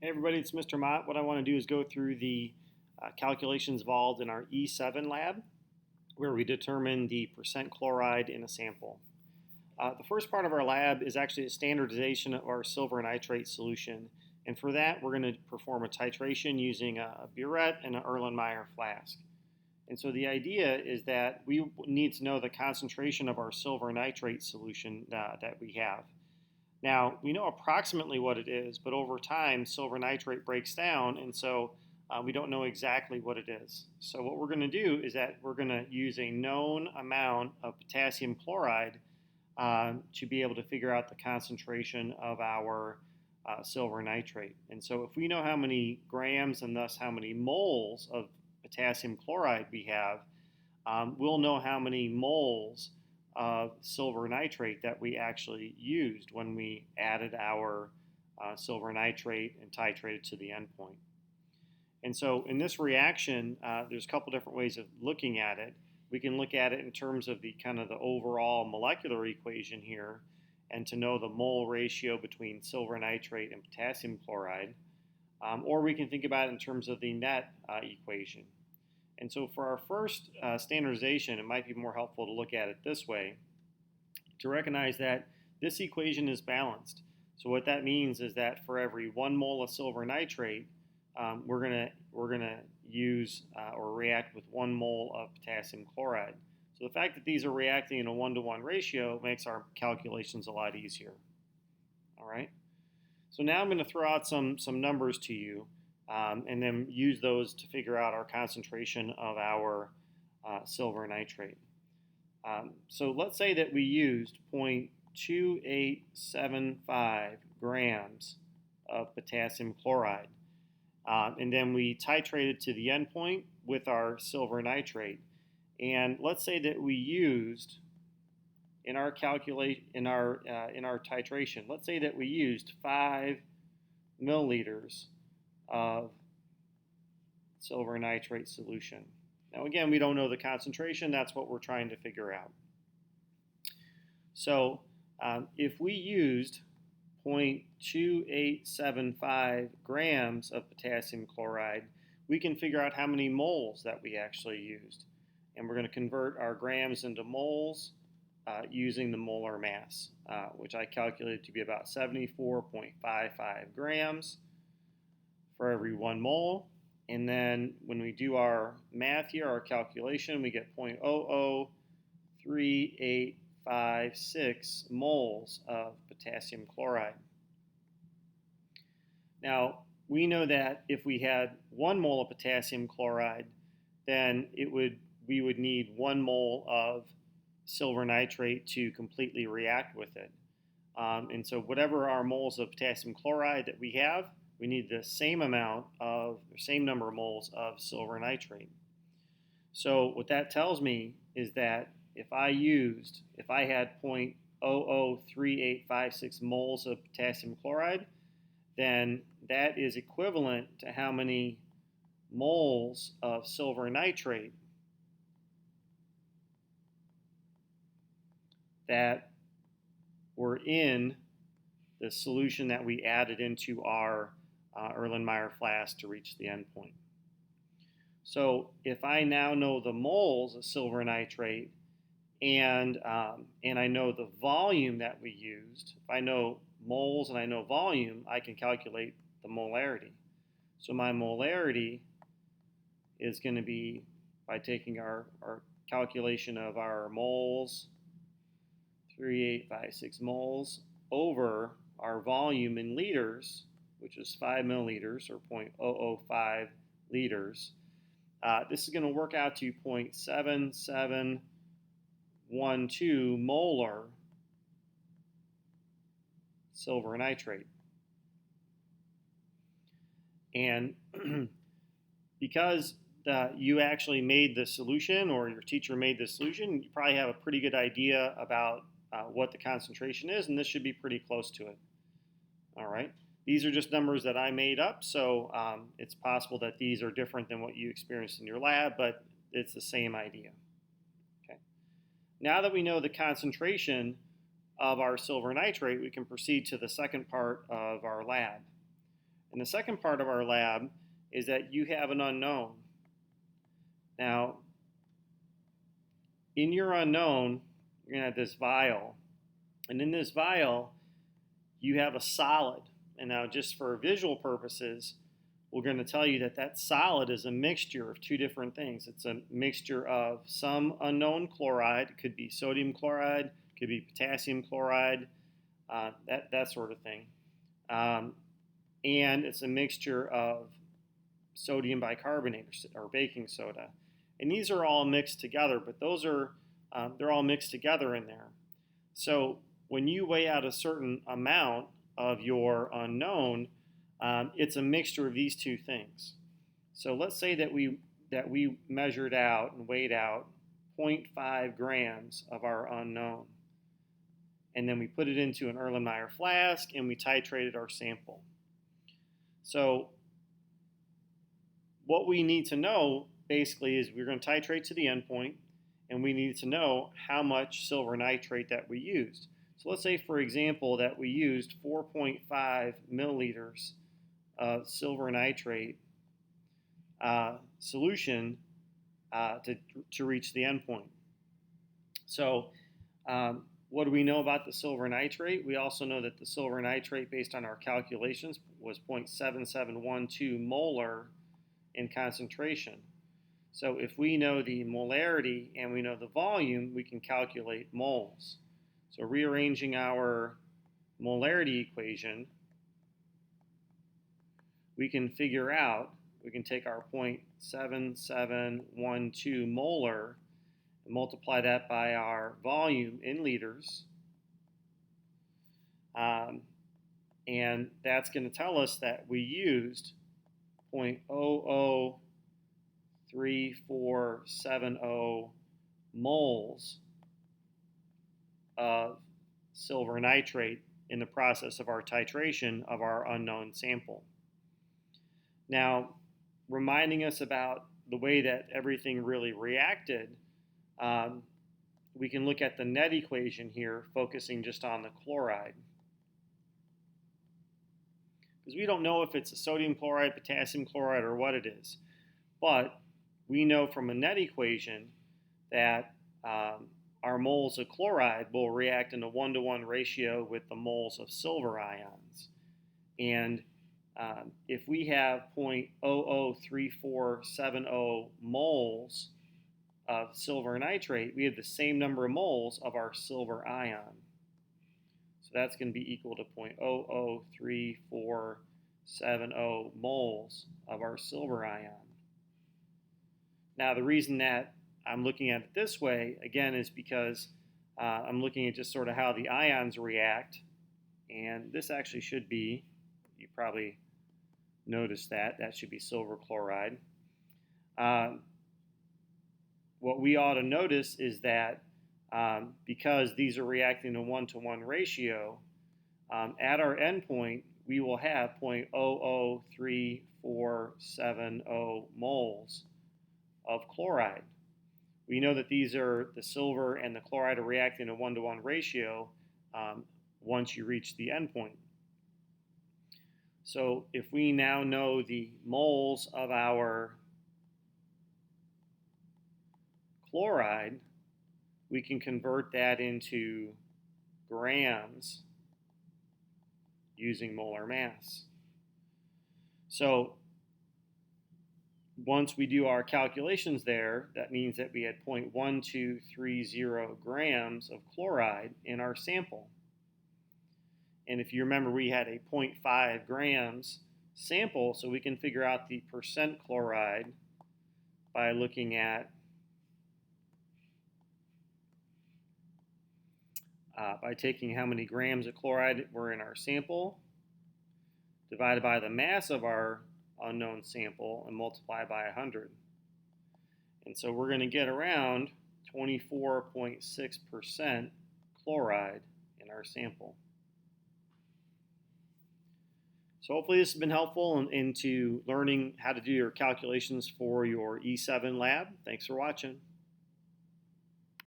Hey everybody, it's Mr. Mott. What I want to do is go through the calculations involved in our E7 lab, where we determine the percent chloride in a sample. The first part of our lab is actually a standardization of our silver nitrate solution, and for that we're going to perform a titration using a burette and an Erlenmeyer flask. And so the idea is that we need to know the concentration of our silver nitrate solution that we have. Now, we know approximately what it is, but over time, silver nitrate breaks down, and so we don't know exactly what it is. So what we're going to do is that we're going to use a known amount of potassium chloride to be able to figure out the concentration of our silver nitrate. And so if we know how many grams and thus how many moles of potassium chloride we have, we'll know how many moles of silver nitrate that we actually used when we added our silver nitrate and titrated to the endpoint. And so in this reaction, there's a couple different ways of looking at it. We can look at it in terms of the kind of the overall molecular equation here, and to know the mole ratio between silver nitrate and potassium chloride, or we can think about it in terms of the net equation. And so for our first standardization, it might be more helpful to look at it this way, to recognize that this equation is balanced. So what that means is that for every 1 mole of silver nitrate, we're gonna use or react with 1 mole of potassium chloride. So the fact that these are reacting in a 1-to-1 ratio makes our calculations a lot easier. All right. So now I'm going to throw out some numbers to you. And then use those to figure out our concentration of our silver nitrate. So let's say that we used 0.2875 grams of potassium chloride. And then we titrated to the endpoint with our silver nitrate. And let's say that we used in our titration, let's say that we used 5 milliliters of silver nitrate solution. Now again, we don't know the concentration. That's what we're trying to figure out. So if we used 0.2875 grams of potassium chloride, we can figure out how many moles that we actually used. And we're going to convert our grams into moles using the molar mass, which I calculated to be about 74.55 grams for every 1 mole. And then when we do our math here, our calculation, we get 0.003856 moles of potassium chloride. Now, we know that if we had 1 mole of potassium chloride, then we would need 1 mole of silver nitrate to completely react with it. And so whatever our moles of potassium chloride that we have, we need the same number of moles of silver nitrate. So what that tells me is that if I had 0.003856 moles of potassium chloride, then that is equivalent to how many moles of silver nitrate that were in the solution that we added into our Erlenmeyer flask to reach the endpoint. So if I now know the moles of silver nitrate and I know the volume that we used, if I know moles and I know volume, I can calculate the molarity. So my molarity is going to be, by taking our calculation of our moles, 3856 moles, over our volume in liters, which is 5 milliliters or 0.005 liters. This is going to work out to 0.7712 molar silver nitrate. And because you actually made the solution, or your teacher made the solution, you probably have a pretty good idea about what the concentration is, and this should be pretty close to it. All right. These are just numbers that I made up, so it's possible that these are different than what you experienced in your lab, but it's the same idea. Okay. Now that we know the concentration of our silver nitrate, we can proceed to the second part of our lab. And the second part of our lab is that you have an unknown. Now, in your unknown, you're going to have this vial. And in this vial, you have a solid. And now, just for visual purposes, we're going to tell you that that solid is a mixture of two different things. It's a mixture of some unknown chloride. It could be sodium chloride, it could be potassium chloride, that sort of thing. And it's a mixture of sodium bicarbonate or baking soda. And these are all mixed together, but they're all mixed together in there. So when you weigh out a certain amount of your unknown, it's a mixture of these two things. So let's say that we measured out and weighed out 0.5 grams of our unknown. And then we put it into an Erlenmeyer flask and we titrated our sample. So what we need to know basically is we're going to titrate to the endpoint, and we need to know how much silver nitrate that we used. So let's say, for example, that we used 4.5 milliliters of silver nitrate solution to reach the endpoint. So what do we know about the silver nitrate? We also know that the silver nitrate, based on our calculations, was 0.7712 molar in concentration. So if we know the molarity and we know the volume, we can calculate moles. So rearranging our molarity equation, we can figure out, we can take our 0.7712 molar and multiply that by our volume in liters. And that's going to tell us that we used 0.003470 moles of silver nitrate in the process of our titration of our unknown sample. Now, reminding us about the way that everything really reacted, we can look at the net equation here, focusing just on the chloride. Because we don't know if it's a sodium chloride, potassium chloride, or what it is. But we know from a net equation that our moles of chloride will react in a 1-to-1 ratio with the moles of silver ions. And if we have 0.003470 moles of silver nitrate, we have the same number of moles of our silver ion. So that's going to be equal to 0.003470 moles of our silver ion. Now, the reason that I'm looking at it this way, again, is because I'm looking at just sort of how the ions react. And this actually should be, you probably noticed that should be silver chloride. What we ought to notice is that because these are reacting in a 1-to-1 ratio, at our endpoint, we will have 0.003470 moles of chloride. We know that these are the silver and the chloride are reacting in a 1-to-1 ratio once you reach the endpoint. So if we now know the moles of our chloride, we can convert that into grams using molar mass. So once we do our calculations there, that means that we had 0.1230 grams of chloride in our sample. And if you remember, we had a 0.5 grams sample, so we can figure out the percent chloride by looking at by taking how many grams of chloride were in our sample, divided by the mass of our unknown sample, and multiply by 100. And so we're going to get around 24.6% chloride in our sample. So hopefully this has been helpful into learning how to do your calculations for your E7 lab. Thanks for watching.